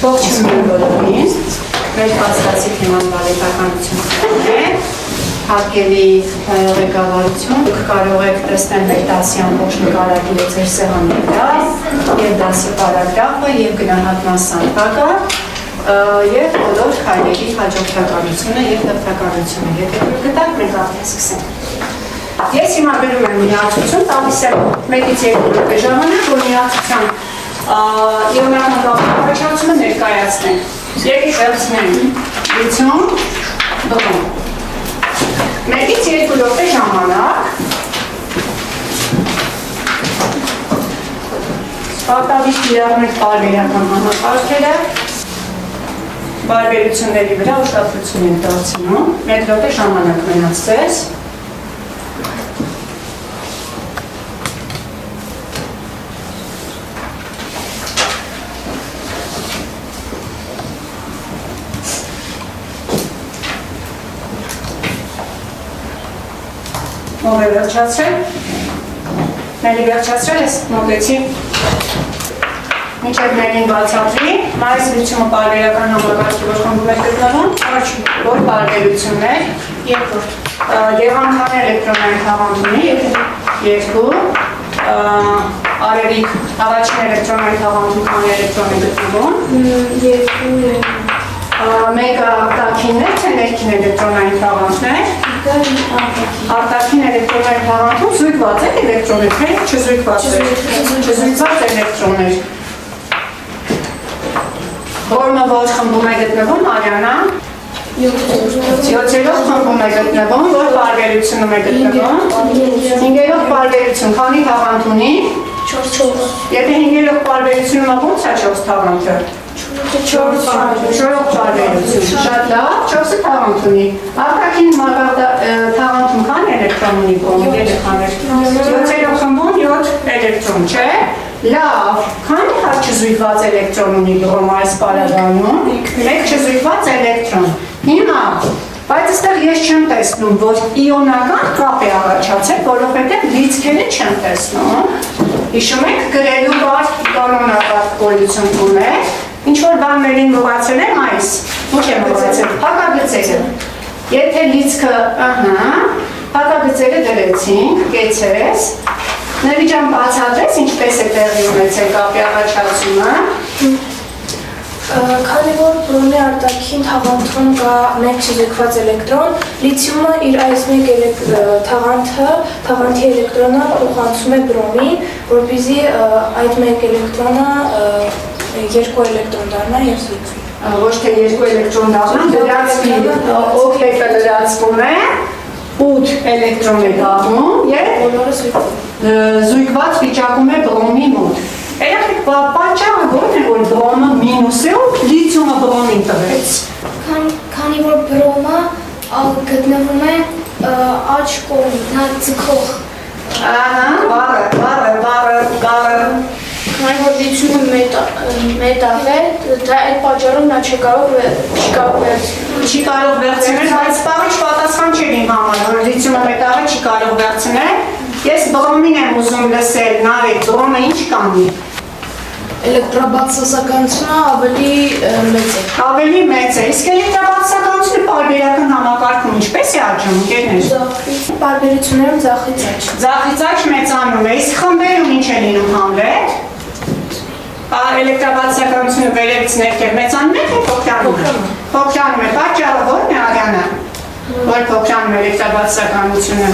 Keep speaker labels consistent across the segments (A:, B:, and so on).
A: Ողջույն բոլորին, մեր փաստացի թեման բարեկամությունն է, հարգելի ղեկավարություն, դուք կարող եք տեսնել մեր դասի ամբողջ նկարագիրը ձեր սեղանի վրա, եւ դասի պարագրաֆը եւ գնահատման սանդղակը եւ բոլոր քայլերի հաջորդականությունը եւ հերթականությունը։ Եթե դուք գտաք, մենք արդեն սկսենք։ Ես հիմա բերում եմ միացություն, տալիս եմ 1-ից 2 րոպե ժամանակ, որ միացության իոնական կապահարությունը ներկայացնենք։ Եկեք վերցնենք լիթիում, բռոմ։ 1-ից 2 րոպե ժամանակ պատավից դիարնեք պարբերական համակարգերը, բարբերությունների վրա ուշադրություն են դարձնում, 1 րոպե ժամանակ մնաց ձեզ։ Ով է վերջացրել, մերի վերջացրել ես, մոտեցի, մինչև մերին բացատրի, մայիս լիթիումը պարբերական համակարգի որ խմբում եք գտնվում, որ պարբերություններ, եղանքան էլեկտրոնային թաղանթունի, 2, արևիկ, առաջին էլեկտրոնային թաղանթուն քանի էլեկտրոն է գտնվում, 2 մեկը արտաքիններ, թե ներքին էլեկտրոնային թաղանթներ, արտաքին էլեկտրոնային թաղանթում զույգված է էլեկտրոններ, թե չզույգված էլեկտրոններ։ Որմը որ խմբում է գտնվում, Արյանա, 7-րդ խմբում է գտնվում, որ պարբերությունում է գտնվում, 5-րդ պարբերություն, քանի թաղանթ ունի, 4, եթե 5-րդ պարբերությունում ո՞նց է 4 թաղանթը, 4 պարբերություն, շատ լավ, 4-ը թաղանթ ունի, արտաքին թաղանթում քանի էլեկտրոն ունի կողմ, երեխաներ, 7-րդ խմբում 7 էլեկտրոն, չէ, լավ, քանի հատ չզույգված էլեկտրոն ունի բռոմ այս պարագայում, 1 չզույգված էլեկտրոն, հիմա, բայց այստեղ ես չեմ տեսնում, որ իոնական կապ է առաջացել, որովհետև լիցքերը չեմ տեսնում, հիշում եք գրելու բար կանոնական գոյություն ուներ, ինչ-որ բաններին մոռացել եմ այս, ոչ եմ մոռացել, փակագծերը, եթե լիցքը, փակագծերը դրեցինք, կեցես, Նվիջան բացատրես, ինչպես է տեղի ունեցել կապի առաջացումը։
B: Քանի որ բռոմի արտաքին թաղանթում կա 1 չզույգված էլեկտրոն, լիթիումը իր այս 1 թաղանթի էլեկտրոնը փոխանցում է բռոմին, որպեսզի այդ 1 էլեկտրոնը 2 էլեկտրոն դառնա եւ զույգվի։
A: Ոչ թե 2 էլեկտրոն դառնա, դրացվի, օկտետը լրացվում է, 8 էլեկտրոն է դառնում եւ զույգված վիճակում է բռոմի մոտ։ Երեք պատճառը ո՞րն է, որ բռոմը մինուս է ու լիթիումը բռոմին տվեց։
B: Քանի որ բռոմը գտնվում է աջ կողմին, նա ձգող։
A: Բարը։
B: Քանի որ լիթիումը մետաղ է, դա այդ պատճառով նա չի կարող վերցնել,
A: բայց պարիչ պատասխան չէր իմ համար, որ լիթիումը մետաղը չի կարող վերցնել։ Ես բռոմին եմ ուզում լսել, նարեկ, բռոմը ինչ կանի։
B: Էլեկտրաբացասականությունը ավելի մեծ է։
A: Ավելի մեծ է, իսկ էլեկտրաբացասականությունը պարբերական համակարգում ինչպես է աճում, ընկերներ։
B: Պարբերություններում ձախից աճ։
A: Ձախից աճ մեծանում է, իսկ խմբերում ինչ է լինում Համլետ։ Էլեկտրաբացասականությունը վերևից ներքև մեծանում է, թե փոքրանում է։ Փոքրանում է, պատճառը ո՞րն է Արյանը, որ փոքրանում է էլեկտրաբացասականությունը։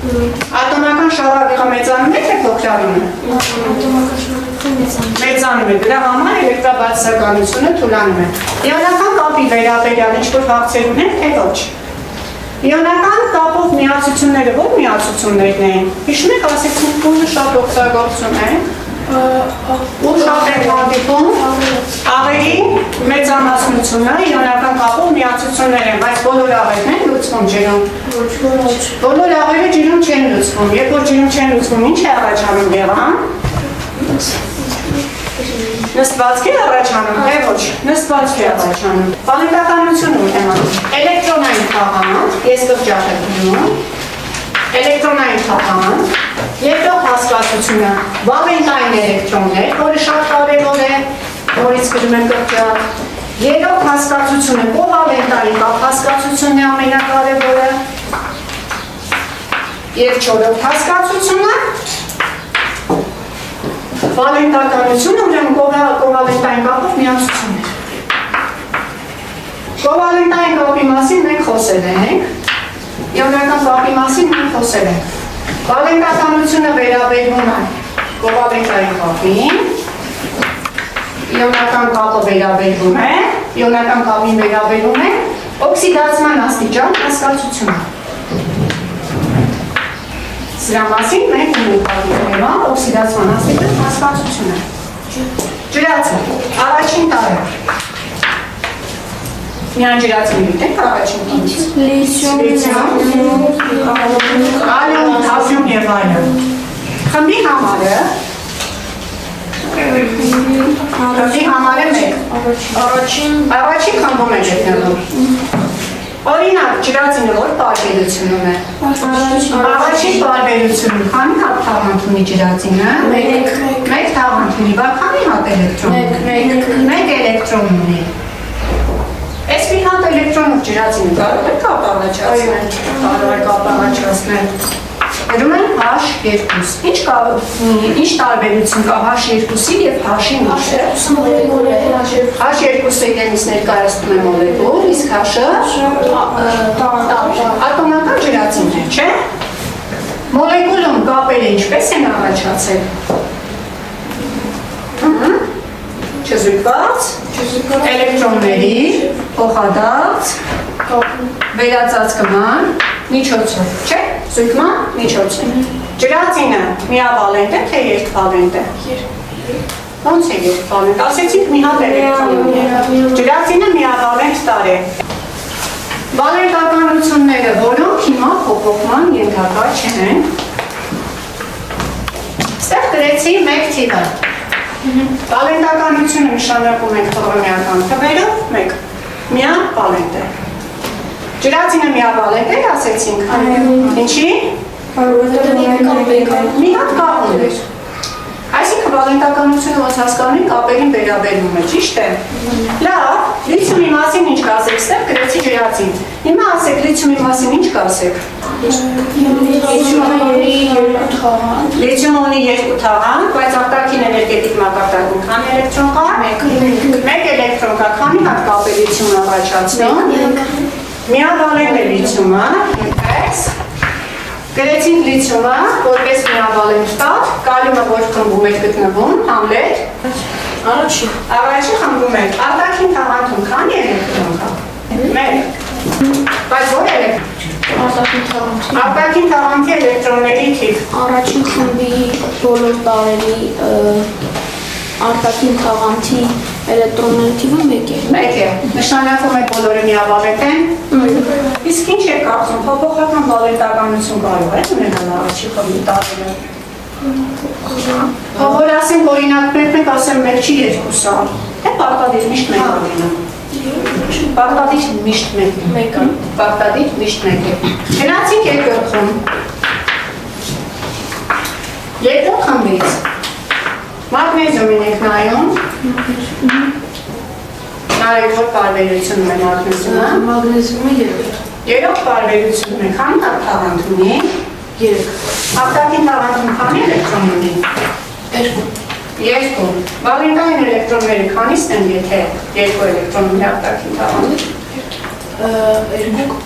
A: Ատոմական շարավիղը մեծանում է, թե փոքրանում է։
B: Ատոմական շարավիղը
A: մեծանում է, դրա համար էլեկտրաբացասականությունը թուլանում է։ Իոնական կապի վերաբերյալ ինչ-որ հարցեր ունեն, թե ոչ։ Իոնական կապով միացությունները ո՞ր միացություններն են։ Հիշում եք, ասեցինք, ումը շատ օգտագործում են։ Ու շատ են հանդիպում աղերի մեծամասնությունը իոնական կապով միացություններ են, բայց բոլոր աղերն են լուծվում ջրում։ Բոլոր աղերը ջրում չեն լուծվում, երբ որ ջրում չեն լուծվում, ինչ է առաջանում եղան։ Նստվածք է առաջանում, թե ոչ, նստվածք է առաջանում։ Պլանետականություն ունենան, էլեկտրոնային թաղանթ, ես կղջակ եմ դնում, էլեկտրոնային թաղանթ, երկրորդ հասկացությունը վալենտային էլեկտրոններ, որը շատ կարևոր է, որից կողմից գրում եմ կրճատ։ Երրորդ հասկացությունը կովալենտային կապ հասկացությունն է ամենակարևորը։ Եվ չորրորդ հասկացությունը վալենտականությունը, ուրեմն կովալենտային կապով միացությունն է։ Կովալենտային կապի մասին մենք խոսել ենք, իոնական կապի մասին մենք խոսել ենք։ Վալենտականությունը վերաբերվում է կովալենտային կապին, իոնական կապը վերաբերվում է, իոնական կապին վերաբերվում է օքսիդացման աստիճան հասկացությունը։ Սրա մասին մենք ունենք օքսիդացման աստիճան հասկացությունը։ Ջրածին, առաջին տարը։ Միան ջրածին գիտենք առաջին տարից։ Լիթիում, կալիում, թազիում եւ այլն։ Խմբի համարը մեկ։ Առաջին խմբում է գտնվում։ Օրինակ, ջրածինը որ տարբերությունում է։ Առաջին տարբերությունում քանի հատ թաղանթ ունի ջրածինը։ Մեկ թաղանթ ունի, բայց քանի հատ էլեկտրոն։ Մեկ էլեկտրոն ունի։ Այս մի հատ էլեկտրոնով ջրածինը կարող է կապ առաջացնել։ Կարող է կապ առաջացնել։ Գրում են H2։ Ինչ տարբերություն կա H2-ի եւ H-ի միջեւ։ H2-ը իրենից ներկայացնում է մոլեկուլ, իսկ H-ը ատոմական ջրածին է, չէ՞։ Մոլեկուլում կապերը ինչպես են առաջացել։ Չզույգված, էլեկտրոնների փոխադարձ վերածածկման միջոցով, չէ՞, զույգման միջոցով։ Ջրածինը միավալենտ է, թե երկվալենտ է։ Ոնց է երկվալենտ։ Ասեցինք մի հատ էլեկտրոն ունի։ Ջրածինը միավալենտ տարր է։ Վալենտականությունները, որոնք հիմա փոփոխման ենթակա չեն։ Ստեղ գրեցի մեկ թիվը։ Վալենտականությունը նշանակում ենք թվամյական թվերով, մեկ միավալենտ է։ Ջրածինը միավալենտ է, ասեցինք։ Ինչի՞։ Մի հատ կապ ուներ։ Այսինքն վալենտականությունը ոնց հասկանում կապերին վերաբերվում է, ճիշտ է։ Լավ, լիթիումի մասին ինչ կասեք, ստեղ գրեցի ջրածին։ Հիմա ասեք լիթիումի մասին ինչ կասեք։ Լիթիում ունի երկու թաղանթ, բայց արտաքին էներգետիկ մակարդակում քանի էլեկտրոն կա։ Մեկ էլեկտրոն կա, քանի հատ կապ է լիթիումն առաջացնում։ Միավալենտ է լիթիումը, այնպես։ Գրեցինք լիթիումը, որպես միավալենտ կապ, կալիումը որ խմբում էր գտնվում, Համլետ։ Առաջին խմբում էր, արտաքին թաղանթում քանի էլեկտրոն կա։ Մեկ։ Բայց որ էլեկտրոն։ Արտաքին թաղանթի էլեկտրոնների թիվ։
C: Առաջին խմբի բոլոր տարերի արտաքին թաղանթի էլեկտրոնների թիվը մեկ է։
A: Մեկ է։ Նշանակում է բոլորը միավալենտ են։ Իսկ ինչ է կարծում, փոփոխական վալենտականություն կարող է ունենալ առաջին խմբի տարերը։ Որ ասենք օրինակ մենք ասեմ մեկ չի երկուսը, թե պարտադիր միշտ մեկ ունենա։ Պարտադիր միշտ մեկ է։ Պարտադիր միշտ մեկ է։ Գնացինք երկրորդ խմբ։ Երկրորդ խմբից մագնեզիումին եք նայում։ Նարեք որ տարբերությունում է մագնեզիումը։
C: Մագնեզիումը երրորդ։
A: Երրորդ տարբերությունում է քանի հատ թաղանթ ունի։
C: Երեք։
A: Արտաքին թաղանթում քանի էլեկտրոն ունի։ Երկու։ Վալենտային էլեկտրոնները քանիստ են, եթե երկու էլեկտրոն ունի արտաքին թաղանթում։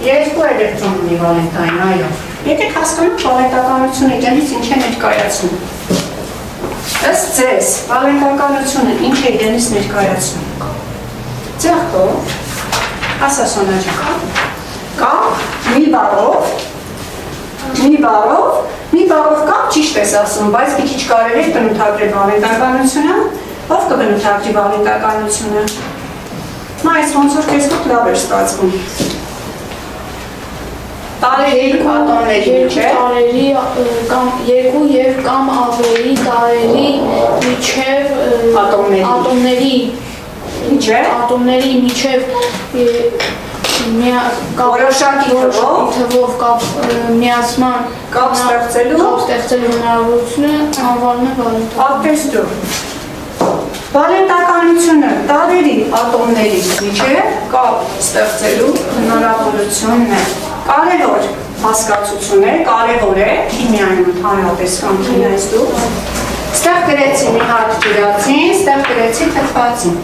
A: Երկու էլեկտրոն ունի վալենտային, այո։ Եկեք հասկանանք վալենտականությունը իրենից ինչ է ներկայացնում։ Ըստ ձեզ, վալենտականությունը ինչ է իրենից ներկայացնում։ Ձեռքով, ասա Սոնա ջան, կապ, մի բառով կապ ճիշտ ես ասում, բայց մի քիչ կարելի է բնութագրել վալենտականությունը, ով կբնութագրի վալենտականությունը։ Այս ոնց որ քեզ դուք լավ էր ստացվում։ Տարերի ատոմների, չէ՞։
C: Տարերի կամ երկու եւ կամ ավելի տարերի միջև ատոմների միջև
A: որոշակի
C: թվով կապ միացման
A: կապ ստեղծելու
C: հնարավորությունը անվանում է վալենտական։
A: Ապտես դու։ Վալենտականությունը տարերի ատոմների միջև կապ ստեղծելու հնարավորությունն է։ Կարևոր հասկացություն է, կարևոր է քիմիայում ընդհանրապես կամ քիմիայից դուրս։ Ստեղ գրեցի մի հատ ջրածին, ստեղ գրեցի թթվածին։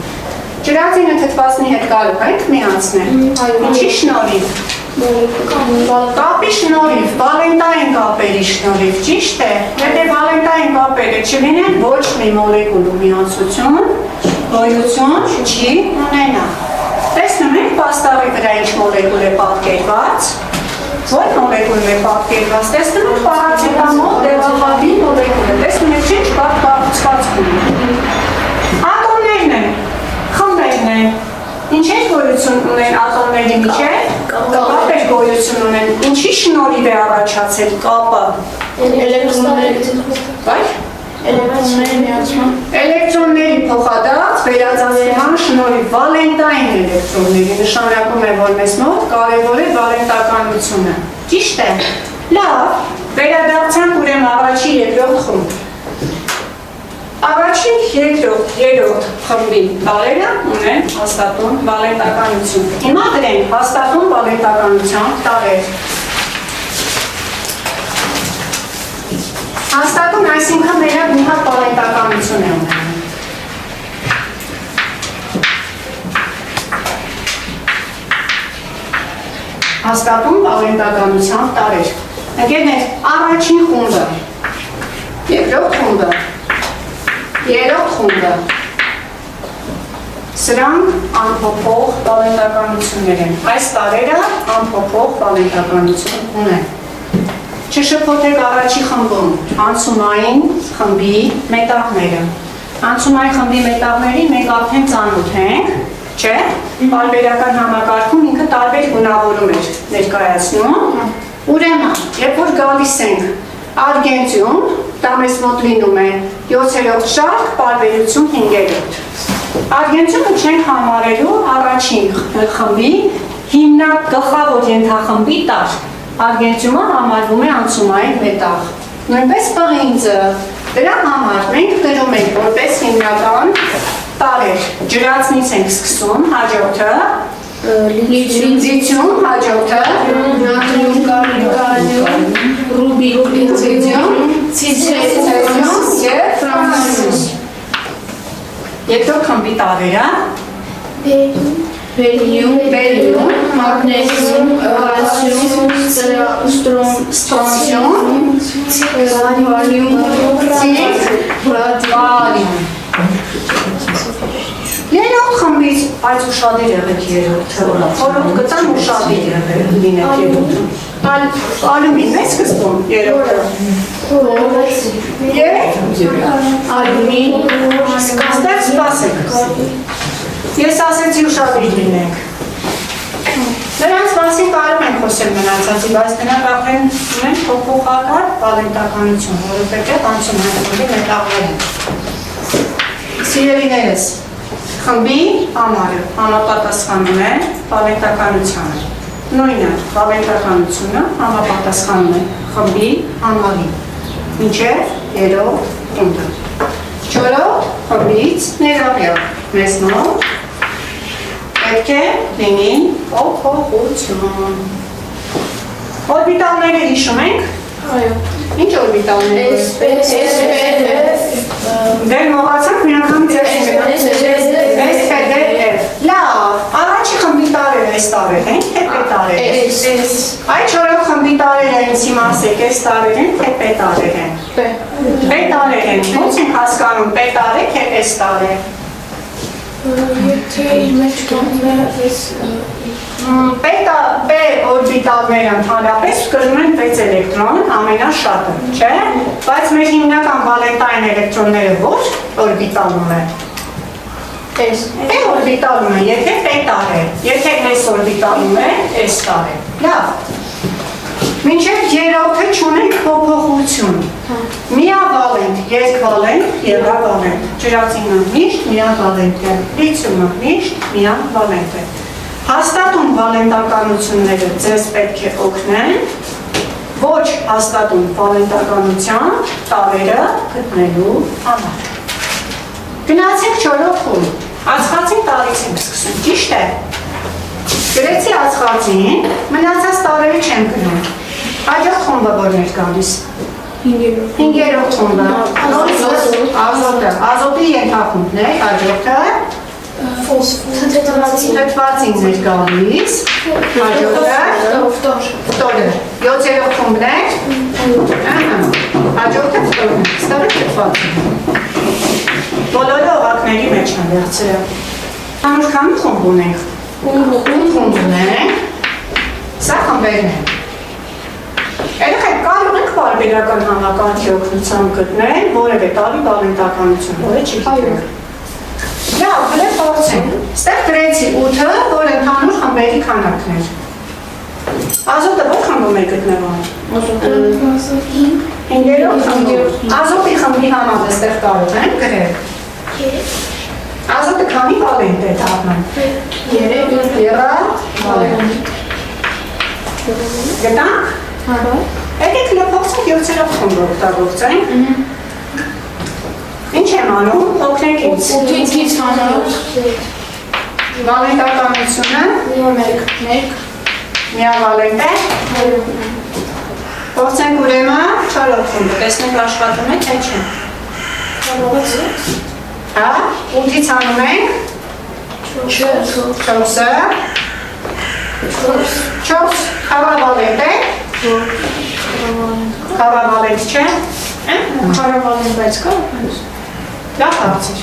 A: Ջրածինը թթվածնի հետ կարող ենք միացնել։ Ինչի շնորհիվ։ Կապի շնորհիվ, վալենտային կապերի շնորհիվ, ճիշտ է։ Եթե վալենտային կապերը չլինեն, ոչ մի մոլեկուլու միացություն գոյություն չի ունենա։ Տեսնում եք, պաստառի վրա ինչ մոլեկուլ է պատկերված։ Որ մոլեկուլն է պատկերված, տեսնում եք պարացետամոլ դեղախավի մոլեկուլը, տեսնում եք ինչ կապուցված ունի։ Ատոմներն են, խմբերն են, ինչ են գոյություն ունեն ատոմների միջև, կապեր գոյություն ունեն, ինչի շնորհիվ է առաջացել կապը։ Էլեկտրոնների փոխադարձ վերածածկման շնորհիվ վալենտային էլեկտրոնների նշանակում է, որ մեզ մոտ կարևոր է վալենտականությունը։ Ճիշտ է։ Լավ, վերադարձանք ուրեմն առաջին երկրորդ խումբ։ Առաջին երրորդ խմբի տարերը ունեն հաստատուն վալենտականություն։ Հիմա գրենք հաստատուն վալենտականության տարեր։ Հաստատուն, այսինքն մերը մի հատ վալենտականություն է ունենում։ Հաստատուն վալենտականության տարեր։ Ընկերներ, առաջին խումբը, երկրորդ խումբը, երրորդ խումբը, սրանք անփոփոխ վալենտականություններ են։ Այս տարերը անփոփոխ վալենտականություն ունեն։ Չշփոթեք առաջի խմբում անցումային խմբի մետաղները։ Անցումային խմբի մետաղների մենք արդեն ծանոթ ենք, չէ՞։ Պարբերական համակարգում ինքը տարբեր գունավորում էր ներկայացնում։ Ուրեմն, երբ որ գալիս ենք արգենտիում, դա մեզ մոտ լինում է 7-րդ շարք, պարբերություն 5-րդ։ Արգենտիումը չենք համարելու առաջին խմբի հիմնագլխավոր ենթախմբի տար։ Արգենտիումը համարվում է անցումային մետաղ։ Նույնպես պղինձը, դրա համար մենք գրում ենք որպես հիմնական տարեր։ Ջրածնից ենք սկսում, հաջորդը լիթիում, հաջորդը նատրիում, կալիում, ռուբիում, ցիցիում եւ ֆրանցիում։ Երկրորդ խմբի տարերը Բերիում, մագնեզիում, կալցիում, ստրոնցիում, վալիում, վալիում։ Երրորդ խմբից, այս ուշադիր եղեք երրորդը, որոնք գտան ուշադիր եղեք լինեք երրորդը։ Ալումին է սկսվում երրորդը։ Ալումին, ստեղ սպասեք։ Ես ասեցի ուշադիր լինենք։ Նրանց մասին կարող ենք խոսել մնացածի, բայց նրանք արդեն ունեն փոփոխական վալենտականություն, որովհետև անցումային խմբի մետաղներ են։ Սիրելիներս, խմբի համարը համապատասխանում է վալենտականությանը։ Նույնը վալենտականությունը համապատասխանում է խմբի համարին։ Մինչև երրորդ խումբը։ Չորրորդ խմբից ներառյալ մեզ մոտ պետք է լինի փոփոխություն։ Օրբիտալները հիշում ենք։ Այո։ Ինչ օրբիտալներ։ Դեր մոռացանք մի անգամ ձեռք գնանք։ Լավ, առաջի խմբի տարերը այս տարեր են, թե պետարեր են։ Այդ չորրորդ խմբի տարերը ինձ իմացեք, այս տարեր են, թե պետարեր են։ Պետարեր են, ոնց ենք հասկանում պետարեր, թե այս տարեր։
B: Եթե իր մեջ գտնում է այս
A: Պ օրբիտալները ընդհանրապես կրում են 6 էլեկտրոն, ամենաշատը, չէ՞։ Բայց մեր հիմնական վալենտային էլեկտրոնները ոչ օրբիտալում են։ Է օրբիտալում են, եթե պետար է, եթե այս օրբիտալում է, այս տար է։ Լավ։ Մինչև երրորդը չունենք փոփոխություն։ Միավալենտ, երկվալենտ, եղավալենտ։ Ջրածինը միշտ միավալենտ է, լիթիումը միշտ միավալենտ է։ Հաստատուն վալենտականությունները ձեզ պետք է օգնեն ոչ հաստատուն վալենտականության տարերը գտնելու համար։ Գնացինք 4-րդ խումբ, ածխածին տարից ենք սկսում, ճիշտ է։ Գրեցի ածխածին, մնացած տարերը չեմ գնում։ Հաջորդ խումբը որն էր գալիս։ 5-րդ խումբը, ազոտի ենթախումբն է, հաջորդը թթվածինն էր գալիս, հաջորդը ֆտորը, 7-րդ խումբն է, հաջորդը ֆտորն է, ստորը թթվածին։ Բոլորը օղակների մեջ են վերցրել։ Անուր քանի խումբ ունենք։ Խումբ ունենք։ Սա խմբերն են։ Երեխեք կարող ենք պարբերական համակարգի օգնությամբ գտնել որևէ տարի բաղենթականություն, որը չի գիտենք։ Լավ, գրեք փորձենք։ Ստեղ գրեցի 8-ը, որ ընդհանուր խմբերի քանակն էր։ Ազոտը ո՞ր խմբում է գտնվում։ 5-րդ խմբում։ Ազոտի խմբի համարը ստեղ կարող ենք գրել։ Ազոտը քանի վալենտ է դառնում։ 3 վալենտ։ Գտանք։ Եկեք լփոխենք 7-րդ խումբը օգտագործենք։ Ինչ եմ անում, օգնենք ինձ։
C: 8-ից հանրով
A: Վալենտականությունը միավալենտ է։ Փորձենք ուրեմն 4-րդ խումբը, տեսնենք աշխատում է, թե չէ։ Հա, 8-ից անում ենք 4-ը 4 խավավալենտ է։ Խավավալենտ չէ։
C: Խարավալեն բայց կա։
A: Լավ հարցեր։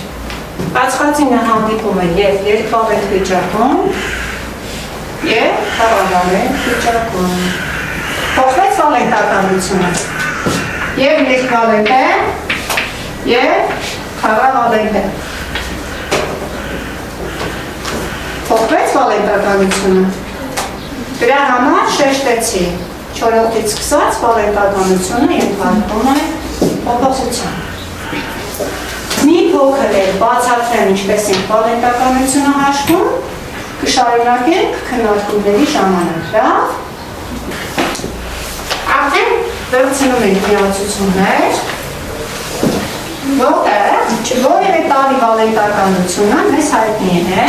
A: Ածխածինը հանդիպում է և երկվալենտ վիճակում և խավավալենտ վիճակում։ Փոխվեց վալենտականությունը։ Եվ երկվալենտ է և խավավալենտ է։ Փոխվեց վալենտականությունը։ Դրա համար շեշտեցի 4-ից սկսած վալենտականությունը ենթարկվում է փոփոխության։ Մի փոքր է բացատրեմ ինչպես ենք վալենտականությունը հաշվում, կշարունակենք քննարկումների ժամանակ, լավ։ Արդեն վերցնում ենք միացություններ, որտեղ որևէ տարի վալենտականությունը մեզ հայտնի է,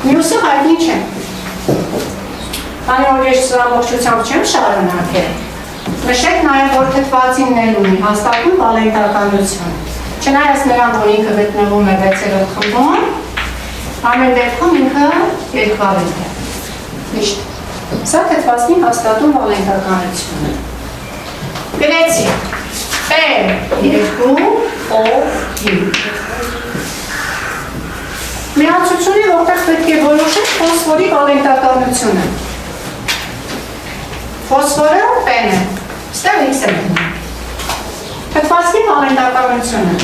A: մյուսը հայտնի չէ։ Քանի որ ես ամբողջությամբ չեմ շարունակել, նշեք նաև, որ թթվածինն էլ ունի հաստատուն վալենտականություն։ Չնայած նրան, որ ինքը գտնվում է 6-րդ խմբում, ամեն դեպքում ինքը երկվալենտ է։ Միշտ։ Սա թթվածնի հաստատուն վալենտականություն է։ Գրեցի P2O5 Միացությունը, որտեղ պետք է որոշենք ֆոսֆորի վալենտականությունը։ Ֆոսֆորը P-ն է, ստեղ X է մնում։ Թթվածնի վալենտականությունը։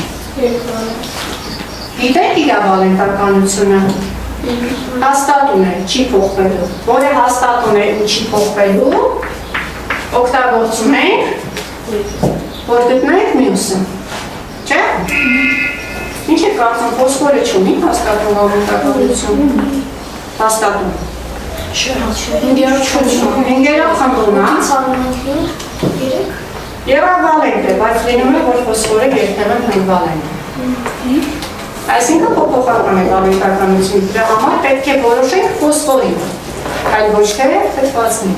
A: Գիտեք իր վալենտականությունը։ Հաստատուն է, չի փոխվելու։ Որը հաստատուն է ու չի փոխվելու, օգտագործում ենք, որ գտնենք մյուսը։ Չէ՞։ Ինչ է կարծում, ֆոսֆորը չունի հաստատուն վալենտականություն։ Հաստատուն։ Հինգերով խմբում է։ Երավալենտ է, բայց լինում է, որ ֆոսֆորը երբեմն հնգվալենտ է։ Այսինքն փոփոխական է վալենտականությունը, դրա համար պետք է որոշենք ֆոսֆորի, այլ ոչ թե թթվածնի։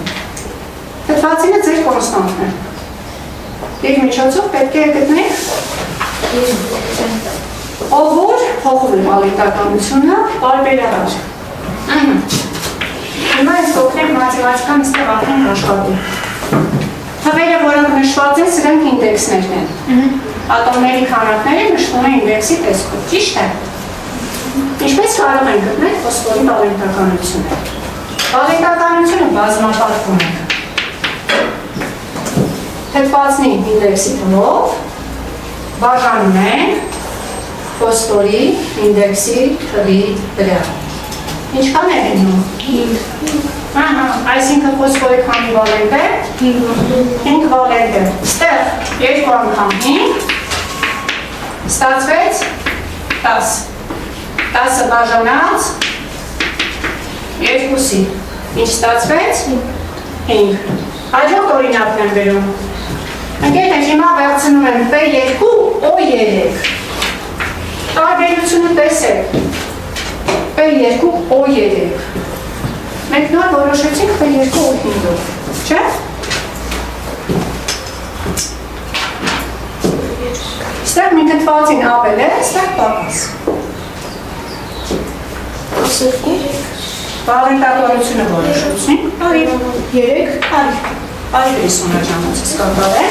A: Թթվածինը ձեր կոնստանտն է։ Իր միջոցով պետք է գտնենք ով որ փոխում է վալենտականությունը պարբերաբար։ Հիմա ես կօգնենք մաթեմատիկան ստեղ արդեն աշխատում։ Թվերը, որոնք նշված են, սրանք ինդեքսներն են։ Ատոմների քանակները նշվում են ինդեքսի տեսքով, ճիշտ է։ Ինչպես կարող ենք գտնել ֆոսֆորի վալենտականությունը։ Վալենտականությունը բազմապատկում ենք։ Թթվածնի ինդեքսի թվով բաժանում ենք ֆոսֆորի ինդեքսի թվի վրա։ Ինչքան է լինում։ 5։ Այսինքն ֆոսֆորի քանի վալենտ է։ 5 վալենտ է։ Ստեղ 2 անգամ 5 ստացվեց 10։ 10-ը բաժանած 2-ի։ Ինչ ստացվեց։ 5։ Հաջորդ օրինակն եմ բերում։ Ընկերներ, հիմա վերցնում եմ P2 O3։ Տարբերությունը տեսեք, P2 O3, մենք նոր որոշեցինք P2 O5-ով, չէ՞։ Ստեղ մենք ընդվացին ավել է, ստեղ պակաս։ Վաղենտակորությունը որոշեցինք, արի Սոնա ջանոցս կապալ է։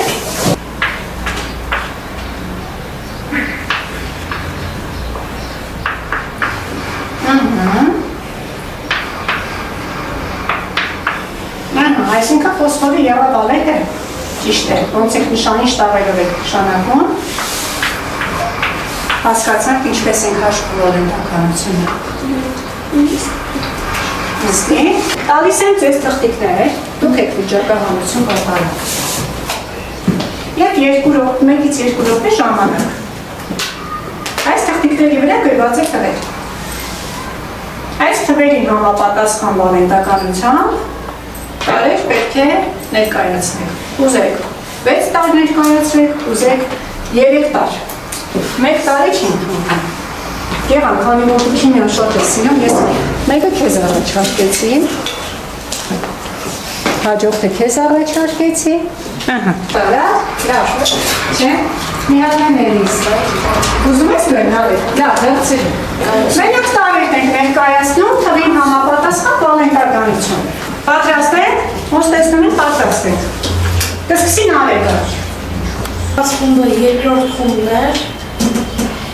A: Այսինքն ֆոսֆորի եղավալետ է, ճիշտ է, ոնց եք նշանի շտավելով եք նշանակում, հասկացանք ինչպես ենք հաշվում վաղենտականությունը։ Նստի, տալիս եմ ձեզ թղթիկներ, դուք եք վիճակահանություն կատարել։ Եվ 1-ից 2 րոպե ժամանակ։ Այս թղթիկների վրա գրված է թվեր։ Այս թվերին համապատասխան վաղենտականությամբ տարեր պետք է ներկայացնեք։ Ուզեք 6 տար ներկայացրեք, ուզեք 3 տար։ 1 տարի չենք ուղղում։ Եղան, քանի որ դու քիմիան շատ ես սիրում, ես մեկը քեզ առաջարկեցի, հաջորդը քեզ առաջարկեցի, լավ, չէ, միանաներից, ուզում ես լենալի, լավ, հեղցիր, մենակ տարերն ենք ներկայացնում, թվին համապատասխան վաղենտականություն, պատրաստեք, ոնց տեսնում ենք, պատրաստեք, կսկսին արեկը,
B: խումբը երկրորդ խումբներ,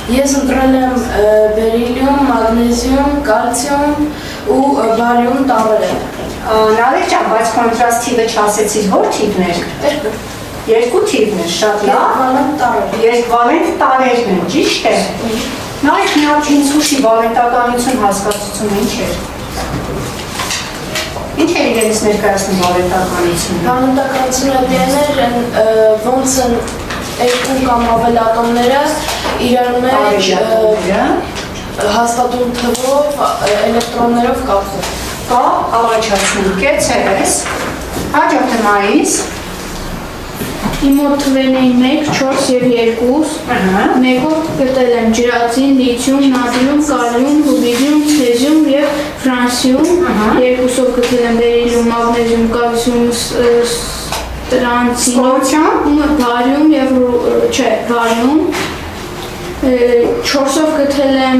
B: ես ընտրել եմ բերիլիում, մագնեզիում, կալցիում ու բարիում տարերը։
A: Նարեկ ջան, բայց կոնտրաստ թիվը չասեցիր որ թիվներ։ Երկու թիվներ, շատ լավ։ Երկվալենտ տարերն են, ճիշտ է։ Նարեկ մի հատ ինձ հուշի վաղենտականություն հասկացությունը ինչ էր։ Ինչ էր իրենից ներկայացնում վաղենտականությունը։
B: Վաղենտականությունը դերներ ոնց են երկու կամ ավել ատոմները իրար մեջ հաստատուն թվով էլեկտրոններով կապվում։
A: Կա առաջացնում, կեցես, հաջորդը մայիս,
C: Իմ մոտ թվերն էին 1, 4 և 2, մեկով գտել եմ ջրածին, լիթիում, նատրիում, կալիում, ռուբիդիում, ցեզիում և ֆրանսիում, երկուսով գտել եմ բերիլիում, մագնեզիում, կալցիում, ստրանցիում, բարիում և բարիում, 4-ով գտել եմ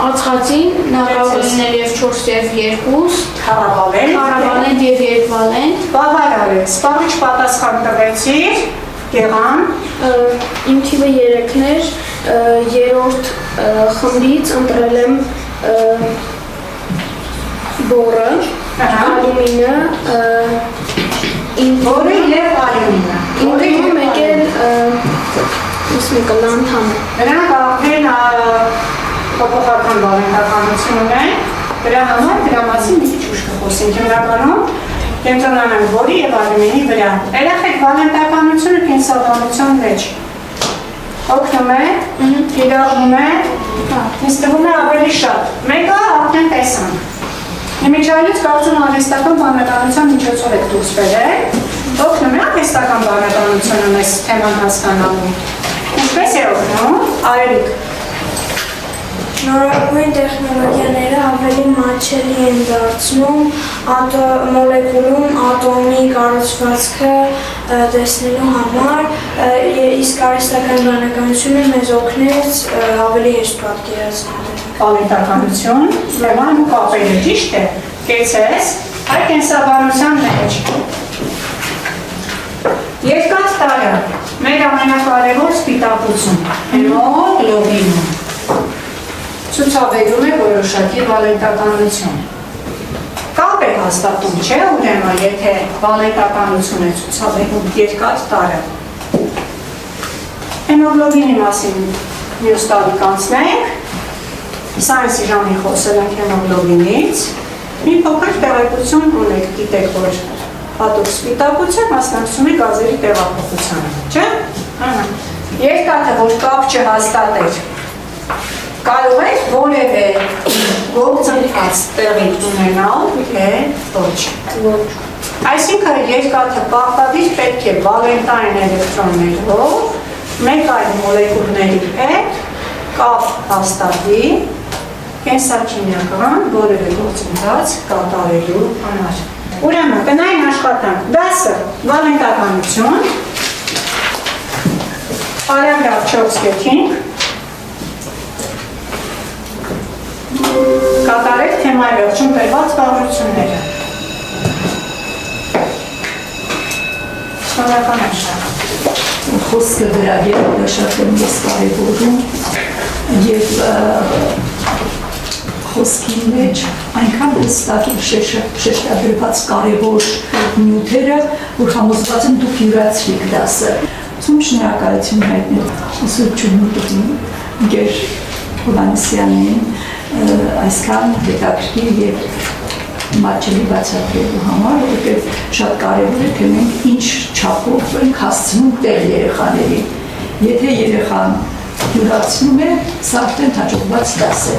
C: ածխածին, նավավալեններ և 4 և 2, հարավալենտ և երկվալենտ,
A: բավարար է, սպառիչ պատասխան տվեցիր, եղան,
B: իմ թիվը 3-ներ, երորդ խմբից ընտրել եմ բորը, ալումինը,
A: բորը և ալումինը,
B: իմ թիվը մեկ էլ մեկը լանթանը։
A: Նրանք աղբեն փոփոխական վաղենտականություն ունեն, դրա համար դրա մասին մի քիչ ուշ կխոսենք հիմնականում կենտրոնանանք բորի և ալումինի վրա։ Երեխեք վաղենտականությունը կենսաբանության մեջ օգնում է, կիրառվում է, ինձ թվում է ավելի շատ։ Մեկը արդեն տեսանք։ Իմիջայլից կարծում արհեստական բանականության միջոցով եք դուրս բերել, օգնում է արհեստական բանականությունը մեզ թեման հասկանալու։ Ինչպես է օգնում, Արևիկ։
B: Նորագույն տեխնոլոգիաները ավելի մատչելի են դարձնում մոլեկուլում ատոմի կառուցվածքը տեսնելու համար, իսկ արհեստական բանականությունը մեզ օգնեց ավելի հեշտ պատկերացնել։
A: Վաղենտականություն, լեման ու կապերը, ճիշտ է, կեցես, այդ կենսաբանության մեջ։ Երկած տարը, մեր ամենակարևոր սպիտակություն, հեմոգլոբինը, ցուցաբերում է որոշակի վաղենտականություն։ Կապ է հաստատում, չէ, ուրեմն, եթե վաղենտականություն է ցուցաբերում երկած տարը։ Հեմոգլոբինի մասին մյուս տարի կանցնենք, սայնսի ժամի խոսել ենք հեմոգլոբինից, մի փոքր տեղեկություն ունեք, գիտեք, որ հատուկ սպիտակություն մասնակցում է գազերի տեղափոխությանը, չէ՞։ Երկաթը, որ կապ չհաստատեր, կարող է որևէ գործընթաց տեղի ունենալ, թե ոչ։ Այսինքն երկաթը պարտադիր պետք է վալենտային էլեկտրոններով մեկ այլ մոլեկուլների հետ կապ հաստատի կենսաքիմիական որևէ գործընթաց կատարելու համար։ Ուրեմն տնային աշխատանք 10 վավենտականություն, Պարագրաֆ 4 կեքինք, կատարեք թեմայի վերջում տրված զբաղությունները։ Շնորհակալ եմ շատ։
D: Խոսքը վերաբերյալ շատ եմ ես կարևորում եւ խոսքի մեջ այնքան հստակ շեշտադրված կարևոր նյութերը, որ համոզված եմ դուք յուրացրիք դասը։ Ուսում շնորհակալություն հայտնել ուսուցչուհուն Գեր Հովհաննիսյանին այսքան հետաքրքիր եւ մատչելի բացատրելու համար, որովհետեւ շատ կարեւոր է թե մենք ինչ չափով ենք հասցնում տեղ երեխաներին։ Եթե երեխան յուրացնում է, սա արդեն հաջողված դաս է։